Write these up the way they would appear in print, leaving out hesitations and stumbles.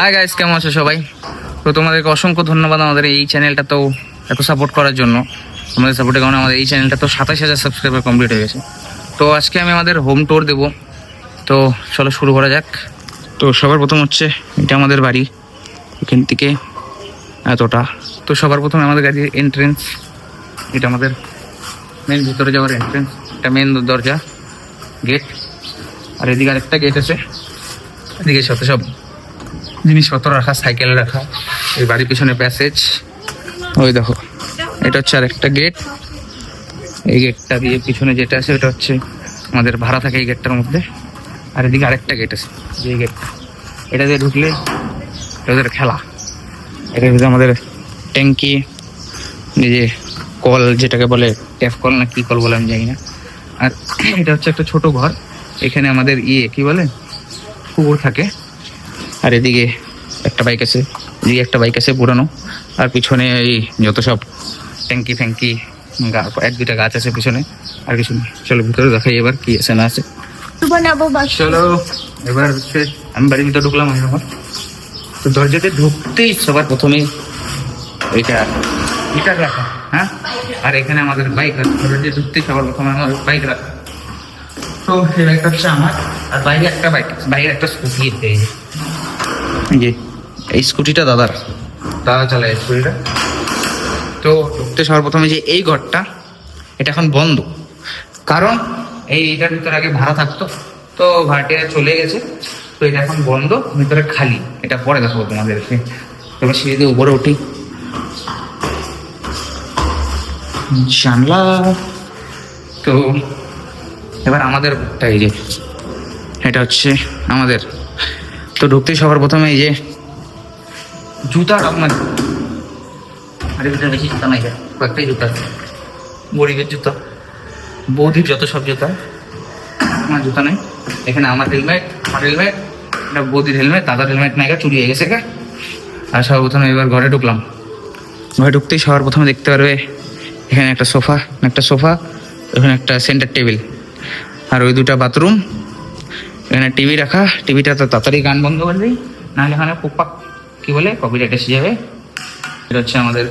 Hi guys, কেমন আছো সবাই? তো তোমাদেরকে অসংখ্য ধন্যবাদ আমাদের এই চ্যানেলটা তো এত সাপোর্ট করার জন্য। তোমাদের সাপোর্টের কারণে আমাদের এই চ্যানেলটা তো 27,000 সাবস্ক্রাইবার কমপ্লিট হয়ে গেছে। তো আজকে আমি আমাদের হোম ট্যুর দেবো, তো চলো শুরু করা যাক। তো সবার প্রথম হচ্ছে এটা আমাদের বাড়ি, এখান থেকে এতটা। তো সবার প্রথমে আমাদের গাড়ির এন্ট্রেন্স, এটা আমাদের মেন ভিতরে যাওয়ার এন্ট্রেন্স, এটা মেন দরজা গেট। আর এদিকে আরেকটা গেট আছে, এদিকে সাথে সব জিনিসপত্র রাখা, সাইকেল রাখা। এই বাড়ির পিছনে প্যাসেজ, ওই দেখো এটা হচ্ছে আর একটা গেট। এই গেটটা দিয়ে পিছনে যেটা আছে ওটা হচ্ছে আমাদের ভাড়া থাকে এই গেটটার মধ্যে। আর এদিকে আরেকটা গেট আছে, যে গেটটা, এটা দিয়ে ঢুকলে ওদের খেলা। এটার ভিতরে আমাদের ট্যাঙ্কি, এই যে কল যেটাকে বলে ট্যাপ কল না কি কল বলে আমি জানি না। আর এটা হচ্ছে একটা ছোট ঘর, এখানে আমাদের কি বলে কুকুর থাকে। আর এদিকে একটা বাইক আছে, এদিকে একটা বাইক আছে পুরানো। আর পিছনে এই যত সব ট্যাঙ্কি ফ্যাঙ্কি, এক দুইটা গাছ আছে পিছনে, আর কিছু নেই। চলো ভিতরে দেখাই এবার কি আছে না আছে। চলো এবার হচ্ছে আমি বাড়ির ভিতরে ঢুকলাম। আমার তো দরজাতে ঢুকতেই সবার প্রথমে এটা গিটার রাখা, হ্যাঁ। আর এখানে আমাদের বাইক রাখা, দরজাতে ঢুকতেই সবার প্রথমে আমার বাইক রাখা। তো সেই বাইকটা হচ্ছে আমার, আর বাইরে একটা বাইরে একটা স্কুটি আছে। যে এই স্কুটিটা দাদা চালায় স্কুটিটা। তো ঢুকতে সবার প্রথমে যে এই ঘরটা, এটা এখন বন্ধ, কারণ এইটার ভিতরে আগে ভাড়া থাকতো, তো ভাড়াটিয়া চলে গেছে। তো এটা এখন বন্ধ, ভিতরে খালি। এটা পরে দেখাবো তোমাদেরকে। এবার সিঁড়ি দিয়ে উপরে উঠি, জানলা। তো এবার আমাদের এই যে এটা হচ্ছে আমাদের। তো ঢুকতেই সবার প্রথমে এই যে জুতা, আপনার আর ভিতরে বেশি জুতা নাই, কয়েকটাই জুতা আছে। গরিবের জুতা, বৌদির যত সব জুতা, আমার জুতা নেই। এখানে আমার হেলমেট, এটা বৌদির হেলমেট, দাদার হেলমেট নাই, চুরি হয়ে গেছে। আর সবার প্রথমে এবার ঘরে ঢুকলাম। ঘরে ঢুকতেই সবার প্রথমে দেখতে পারবে এখানে একটা সোফা, এখানে একটা সেন্টার টেবিল, আর ওই দুটা বাথরুম। এখানে টিভি রাখা, টিভিটা তো তাড়াতাড়ি গান বন্ধ করে দিই, নাহলে এখানে পোপাক কি বলে কপিরাইট এসে যাবে। এটা হচ্ছে আমাদের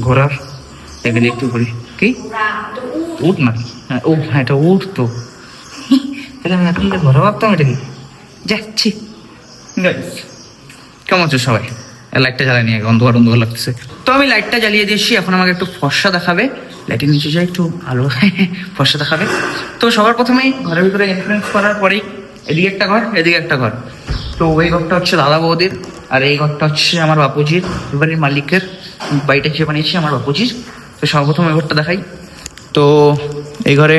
ঘোরার, এখানে একটু ঘুরি। কি উঠ না? হ্যাঁ ও হ্যাঁ, এটা উঠ তো। তাহলে আমি এখন ঘোরা ভাবতাম এটা কি যাচ্ছি। কেমন আছো সবাই? লাইটটা জ্বালিয়ে নিয়ে অন্ধকার লাগতেছে। তো আমি লাইটটা জ্বালিয়ে দিয়েছি, এখন আমাকে একটু ফর্সা দেখাবে। লাইটের নিচে যাই একটু আলো, ফর্সা দেখাবে। তো সবার প্রথমেই ঘরের ভিতরে এন্ট্রেন্স করার পরেই এদিকে একটা ঘর, এদিকে একটা ঘর। তো ওই ঘরটা হচ্ছে দাদা বৌদির, আর এই ঘরটা হচ্ছে আমার বাপুজির, এবারের মালিকের। বাড়িটা যে বানিয়েছি আমার বাপুজির। তো সর্বপ্রথম এই ঘরটা দেখাই। তো এই ঘরে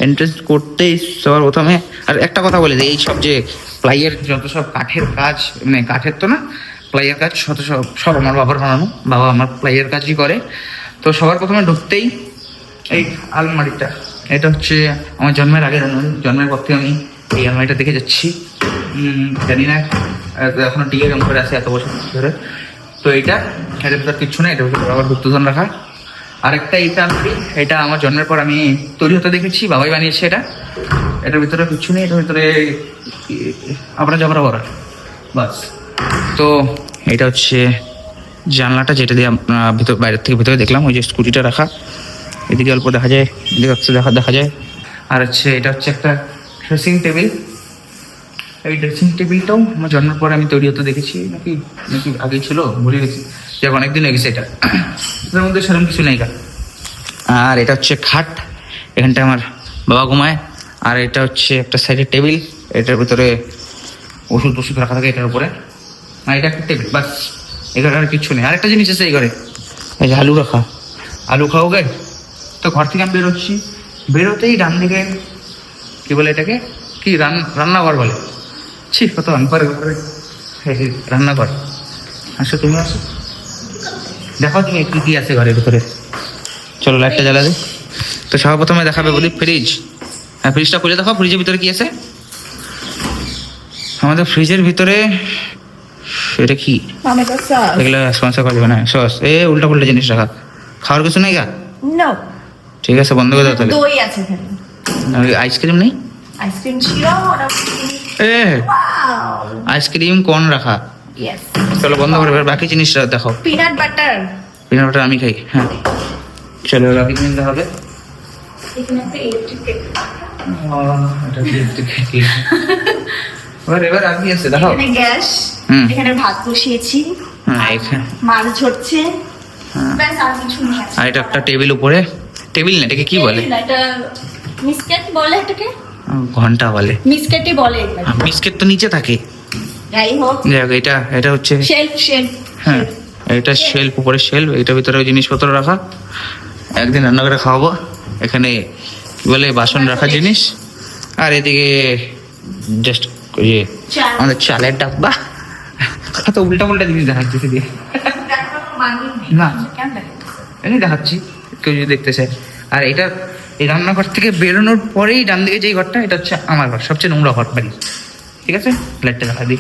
এন্ট্রেন্স করতেই সবার প্রথমে, আর একটা কথা বলে দিই, এইসব যে প্লাইয়ের যত সব কাঠের কাজ, মানে কাঠের তো না, প্লাইয়ের কাজ সব আমার বাবার বানানো, বাবা আমার প্লাইয়ের কাজই করে। তো সবার প্রথমে ঢুকতেই এই আলমারিটা, এটা হচ্ছে আমার জন্মের আগের আলমারি। জন্মের পর থেকে আমি এই আলমারিটা দেখে যাচ্ছি, জানি না এখনো টিকে কেমন করে আছে এত বছর ধরে। তো এইটা, এটার ভিতরে কিচ্ছু নেই, এটার ভিতরে বাবার গুপ্তধন রাখা। আরেকটা এইটা আলমারি, এটা আমার জন্মের পর আমি তৈরি হতে দেখেছি, বাবাই বানিয়েছে এটা। এটার ভিতরে কিচ্ছু নেই, এটার ভিতরে আমরা জবরা করা বাস। তো এটা হচ্ছে জানলাটা, যেটা দিয়ে আপনার বাইরের থেকে ভিতরে দেখলাম। ওই যে স্কুটিটা রাখা, এদিকে অল্প দেখা যায়, এদিকে হচ্ছে দেখা যায়। আর হচ্ছে এটা হচ্ছে একটা ড্রেসিং টেবিল। এই ড্রেসিং টেবিলটাও আমার জন্মের পরে আমি তৈরি হতে দেখেছি, নাকি আগে ছিল ভুলে গেছি, যে অনেকদিন হয়ে গেছে। এটা এটার মধ্যে সেরকম কিছু নেই। আর এটা হচ্ছে খাট, এখানটা আমার বাবা ঘুমায়। আর এটা হচ্ছে একটা সাইডের টেবিল, এটার ভিতরে ওষুধ রাখা থাকে এটার উপরে। আর এটা একটা টেবিল, বাস। এখানে আর কিছু নেই। আরেকটা জিনিস আছে এই ঘরে, এই যে আলু রাখা, আলু খাও গে। তো ঘর থেকে আমি বেরোচ্ছি, বেরোতেই ডান দিকে কি বলে এটাকে, কি রান্নাঘর বলে। ছি, কত আনপার রান্নাঘর। আসো তুমি, আসো দেখো তুমি কি আছে ঘরের ভিতরে। চলো লাইটটা জ্বালা দিই। তো সবার প্রথমে দেখাবে বলি ফ্রিজ। হ্যাঁ, ফ্রিজটা খুলে দেখো, ফ্রিজের ভিতরে কি আছে। আমাদের ফ্রিজের ভিতরে এটা কি, এগুলো স্পন্সর করে দেবে না, সস উল্টা পুল্টা জিনিস রাখা। খাওয়ার কিছু নেই গা? ঠিক আছে, বন্ধ করে দাও তাহলে। দই আছে, আইসক্রিম নেই? আইসক্রিম ছিল, আইসক্রিম কোন রাখা, ইয়েস। চলো বন্ধ করে এবার বাকি জিনিসটা দেখো। Peanut butter. পিনাট বাটার আমি খাই, হ্যাঁ। চলো বাকি জিনিস দেখাবে। এখানে একটা ইলেকট্রিক কেটলি। এটা ইলেকট্রিক কেটলি। এবার আপনি আছে দেখাও। এখানে গ্যাস, হুম। এখানে ভাত বসিয়েছি, হ্যাঁ এখানে মাছ ঝরছে, হ্যাঁ। ব্যাস আর কিছু নেই। আর এটা একটা টেবিল উপরে, টেবিল না এটাকে কি বলে? এটা মিসকেট বলে এটাকে, ঘন্টা বলে। মিসকেটই বলে এগুলো। বিস্কিট তো নিচে থাকে। যাই হোক, দেখ এটা এটা হচ্ছে শেলফ শেলফ। হ্যাঁ এটা শেলফ, উপরে শেলফ, এটার ভিতরে জিনিসপত্র রাখা। একদিন রান্না করে খাওয়াবো। এখানে কি বলে বাসন রাখা জিনিস, আর এদিকে জাস্ট ইয়ে চাল। আমাদের চালের ডাব্বা। কত উল্টা উল্টা জিনিস দেখাচ্ছি দিয়ে। না। এমনি দেখাচ্ছি কেউ যদি দেখতে চায়। আর এটা এই রান্নাঘর থেকে বেরোনোর পরেই ডান দিকে যেই ঘরটা, এটা হচ্ছে আমার ঘর, সবচেয়ে নোংরা ঘর বাড়ি। ঠিক আছে, লাইটটা দেখা দিই।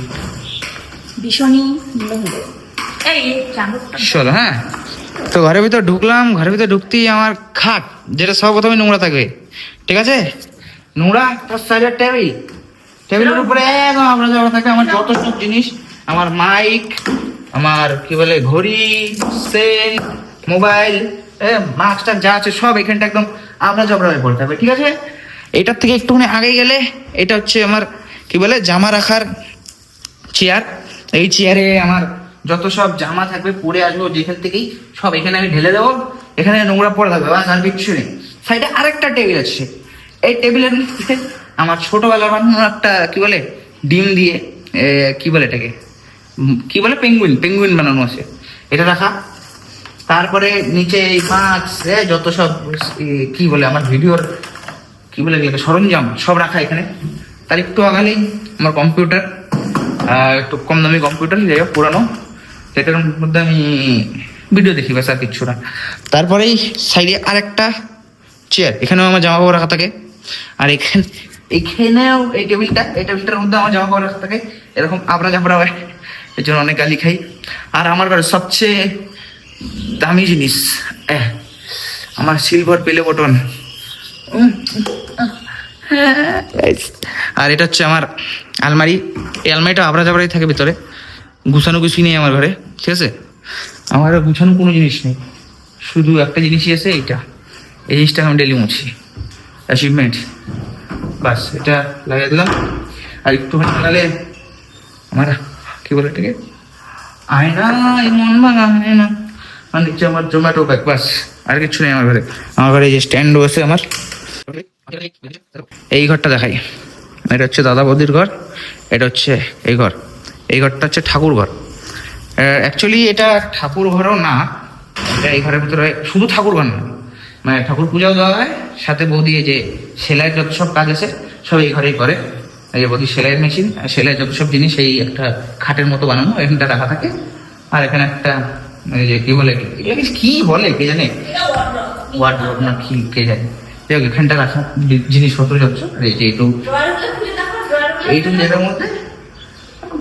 ভীষণই নোংরা। এই চামচটা চলো হ্যাঁ। তো ঘরের ভিতর ঢুকলাম, ঘরের ভিতর ঢুকতেই আমার খাট, যেটা সব প্রথমে নোংরা থাকবে, ঠিক আছে, নোংরা। তার সাইডে টেবিল, টেবিলের উপরে একদম আমরা যাওয়া থাকে আমার যত সব জিনিস, আমার মাইক, আমার কি বলে ঘড়ি, সেল, মোবাইল, মাস্ক টাক যা আছে সব এখানটা একদম আমরা জবরা হয়ে পড়ে থাকবে, ঠিক আছে। এটার থেকে একটুখানি আগে গেলে এটা হচ্ছে আমার কি বলে জামা রাখার চেয়ার। এই চেয়ারে আমার যত সব জামা থাকবে পরে আসবো যেখান থেকেই, সব এখানে আমি ঢেলে দেবো। এখানে নোংরা পড়ে থাকবে, বাস আর কিচ্ছু নেই। সাইডে আরেকটা টেবিল আছে, এই টেবিলের নিচে আমার ছোটবেলার বানানো একটা কি বলে ডিম দিয়ে কি বলে এটাকে কি বলে পেঙ্গুইন, পেঙ্গুইন বানানো আছে, এটা রাখা। তারপরে নিচে এই মাছ যত সব কি বলে আমার ভিডিওর কি বলে এগুলোকে সরঞ্জাম সব রাখা এখানে। তার একটু আগালেই আমার কম্পিউটার, একটু কম দামি কম্পিউটার, যাই হোক পুরানো, সেটার মধ্যে আমি ভিডিও দেখি, ব্যাস আর কিচ্ছু না। তারপরেই সাইডে আরেকটা চেয়ার, এখানেও আমার জামা কাপড় রাখা থাকে। আর এখানেও এই টেবিলটার মধ্যে আমার জামা কাপড় রাখা থাকে, এরকম আপনা জাপড়া হয়, এর জন্য অনেক গালি খাই। আর আমার ঘরে সবচেয়ে দামি জিনিস আমার সিলভার প্লে বটন। আর এটা হচ্ছে আমার আলমারি, এই আলমারিটা আবরা জাবরাই থাকে ভিতরে, গুছানো গুছি নেই আমার ঘরে, ঠিক আছে। আমার গুছানো কোনো জিনিস নেই, শুধু একটা জিনিসই আছে, এইটা, এই জিনিসটা আমি ডেলি মুছি, অ্যাচিভমেন্ট, বাস এটা লাগিয়ে দিলাম। আর একটুখানি লাগালে আমার কি বলে এটাকে আয়না, মন ভাঙা আয়না, আর নিচে আমার জোম্যাটো ব্যাগ, বাস আর কিছু নেই আমার ঘরে। আমার ঘরে যে স্ট্যান্ড আছে আমার, এই ঘরটা দেখাই, এটা হচ্ছে দাদা বৌদির ঘর, এটা হচ্ছে এই ঘর, এই ঘরটা হচ্ছে ঠাকুর ঘর। অ্যাকচুয়ালি এটা ঠাকুর ঘরও না, এটা এই ঘরের ভিতরে শুধু ঠাকুর ঘর না, মানে ঠাকুর পূজাও দেওয়া হয়, সাথে বৌদি যে সেলাইয়ের যত সব কাজ আছে সব এই ঘরেই করে। এই যে বৌদি সেলাইয়ের মেশিন, সেলাইয়ের যত সব জিনিস এই একটা খাটের মতো বানানো এখানটা রাখা থাকে। আর এখানে একটা এই যে কি বলে কি বলে কে জানে, ওয়ার্ডরোব না কি কে জানে, এখানটা রাখা জিনিসপত্র যত, আর এই যে এইটু জায়গার মধ্যে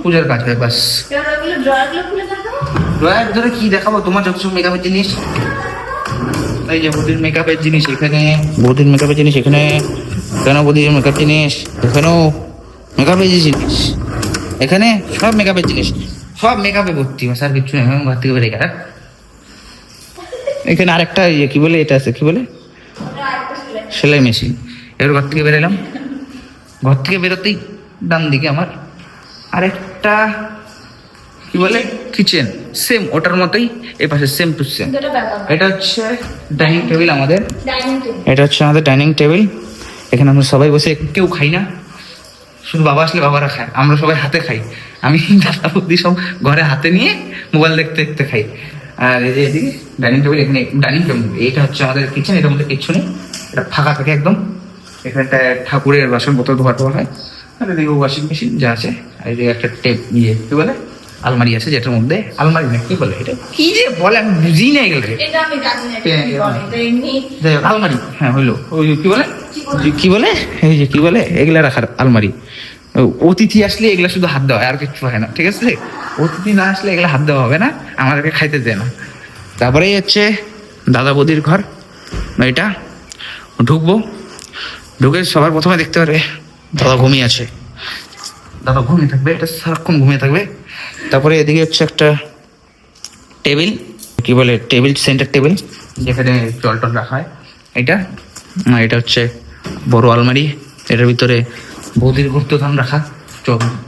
পূজার কাজ হয়, বাস। ড্রয়ার ধরে কি দেখাবো তোমার যত সব মেকআপের জিনিস, এই যে বৌদির মেকআপের জিনিস এখানে, বৌদির মেকআপের জিনিস এখানে, কেন বৌদির মেকআপ জিনিস এখানেও, মেকআপের জিনিস এখানে, সব মেকআপের জিনিস, সব মেকআপে ভর্তি, বাস আর কিচ্ছু নেই। ঘর থেকে বেরিয়ে গেল, এখানে আরেকটা ইয়ে কি বলে এটা আছে, কি বলে সেলাই মেশিন। এবার ঘর থেকে বেরোলাম, ঘর থেকে বেরোতেই ডান দিকে আমার আরেকটা কি বলে কিচেন, সেম ওটার মতোই, এ পাশে সেম টু সেম। এটা হচ্ছে ডাইনিং টেবিল আমাদের, এটা হচ্ছে আমাদের ডাইনিং টেবিল। এখানে আমরা সবাই বসে, কেউ খাই না, শুধু বাবা আসলে বাবারা খায়, আমরা সবাই হাতে খাই। আমি দাদা বৌদি সব ঘরে হাতে নিয়ে মোবাইল দেখতে দেখতে খাই। আর এই যে এদিকে ডাইনিং টেবিল, এখানে ডাইনিং টেবিল, এইটা হচ্ছে আমাদের কিচেন, এটার মধ্যে কিচ্ছু নেই, এটা ফাঁকা থাকে একদম। এখানটা ঠাকুরের বাসন বোতল ধোয়া টোয়া হয়। আর এদিকে ওয়াশিং মেশিন যা আছে, আর এদিকে একটা টেপ ইয়ে কি বলে আলমারি আছে, যেটার মধ্যে আলমারি না কি বলে এটা কি যে বলে আমি বুঝি না এগুলো, আলমারি, হ্যাঁ হইলো, ওই কি বলে কি বলে এই যে কি বলে এগুলা রাখার আলমারি। অতিথি আসলে এগুলা শুধু হাত দেওয়া হয়, আর কিছু হয় না, ঠিক আছে। অতিথি না আসলে এগুলা হাত দেওয়া হবে না, আমাদেরকে খাইতে দেয় না। তারপরে হচ্ছে দাদা বৌদির ঘর, এটা ঢুকবো, ঢুকে সবার প্রথমে দেখতে পারবে দাদা ঘুমিয়ে আছে, দাদা ঘুমিয়ে থাকবে, এটা সারাক্ষণ ঘুমিয়ে থাকবে। তারপরে এদিকে হচ্ছে একটা টেবিল, কি বলে টেবিল, সেন্টার টেবিল, যেখানে জল টল রাখা হয়। এটা আর এটা হচ্ছে বড় আলমারি, এটার ভিতরে বৌদির গুপ্তধন রাখা,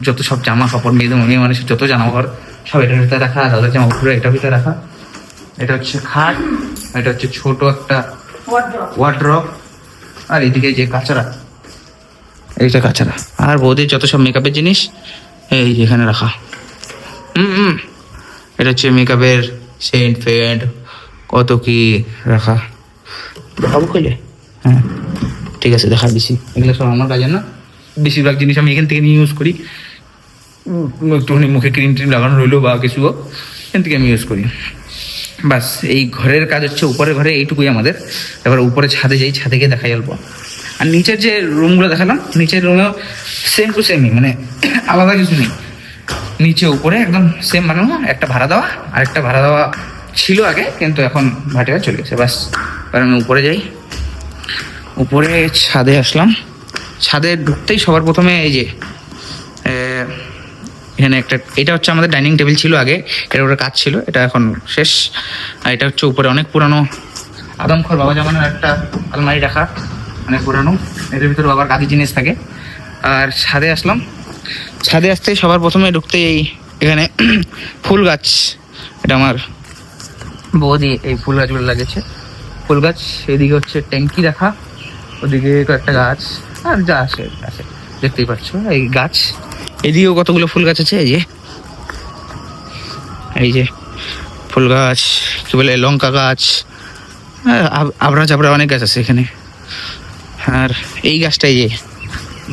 যত সব জামা কাপড়, মেয়ে মানুষের যত জামা কাপড় সব এটার ভিতরে রাখা, দাদার জামা কাপড় এটার ভিতরে রাখা। এটা হচ্ছে খাট, এটা হচ্ছে ছোট একটা ওয়ার্ড্রপ, আর এদিকে যে কাঁচরা, এইটা কাঁচরা, আর বৌদির যত সব মেকআপের জিনিস এই এখানে রাখা। এটা হচ্ছে মেকআপের সেন্ট ফেন্ট, কত কি রাখা, দেখাবো কইলে? হ্যাঁ ঠিক আছে, দেখা দিছি। এগুলো সব আমার কাজে না, বেশিরভাগ জিনিস আমি এখান থেকে নিয়ে ইউজ করি। একটুখানি মুখে ক্রিম ট্রিম লাগানো রইলো বা কিছু, এখান থেকে আমি ইউজ করি। বাস এই ঘরের কাজ হচ্ছে, উপরের ঘরে এইটুকুই আমাদের। এবার উপরে ছাদে যাই, ছাদে গিয়ে দেখাই অল্প। আর নিচের যে রুমগুলো দেখালাম, নিচের রুমেও সেম টু সেমই, মানে আলাদা কিছু নেই। নিচে উপরে একদম সেম বানানো, একটা ভাড়া দেওয়া আর একটা ভাড়া দেওয়া ছিল আগে, কিন্তু এখন ভাটিয়া চলে গেছে। বাস এবার আমি উপরে যাই, উপরে ছাদে আসলাম। ছাদে ঢুকতেই সবার প্রথমে এই যে এখানে একটা, এটা হচ্ছে আমাদের ডাইনিং টেবিল ছিল আগে, এর উপরে কাজ ছিল, এটা এখন শেষ। আর এটা হচ্ছে উপরে অনেক পুরানো আদমখর বাবা জামানের একটা আলমারি রাখা, অনেক পুরানো, এর ভিতরে বাবার কাজের জিনিস থাকে। আর ছাদে আসলাম, ছাদে আসতেই সবার প্রথমে ঢুকতেই এই এখানে ফুল গাছ, এটা আমার বৌদি এই ফুল গাছগুলো লাগিয়েছে, ফুল গাছ। এদিকে হচ্ছে ট্যাঙ্কি রাখা, ওদিকে কয়েকটা গাছ, আর যা আছে আছে দেখতেই পাচ্ছ এই গাছ। এদিকেও কতগুলো ফুল গাছ আছে, এই যে ফুল গাছ, কি বলে লঙ্কা গাছ, আবড়া চাবড়া অনেক গাছ আছে এখানে। আর এই গাছটা, এই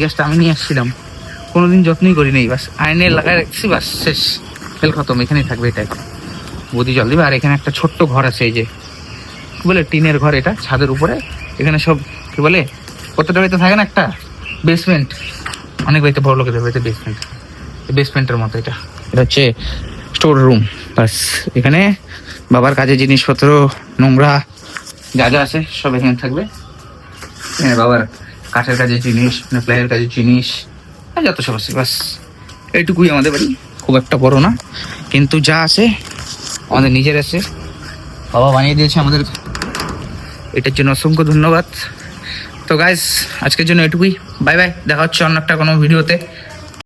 গাছটা আমি নিয়ে আসছিলাম, কোনোদিন যত্নই করি নেই, বাস আয়নে লাগায় রাখছি, বাস শেষ, খেল খতম, এখানেই থাকবে এটাই। বৌদি জল দিবে। আর এখানে একটা ছোট্ট ঘর আছে, এই যে কি বলে টিনের ঘর, এটা ছাদের উপরে। এখানে সব কি বলে, কতটা বাড়িতে থাকে না একটা বেসমেন্ট, অনেক বাড়িতে বড় লোকেদের বাড়িতে বেসমেন্ট, বেসমেন্টের মতো এটা। এটা হচ্ছে স্টোর রুম। বাস এখানে বাবার কাজের জিনিসপত্র, নোংরা যা যা আছে সব এখানে থাকবে। হ্যাঁ, বাবার কাঠের কাজের জিনিস, প্লাইয়ের কাজের জিনিস, আর যত সব আছে। বাস এইটুকুই আমাদের বাড়ি, খুব একটা বড় না, কিন্তু যা আছে আমাদের নিজের আছে, বাবা বানিয়ে দিয়েছে আমাদের, এটার জন্য অসংখ্য ধন্যবাদ। তো গাইস আজকের জন্য এটুকুই, বাই বাই, দেখা হচ্ছে অন্য একটা কোনো ভিডিওতে।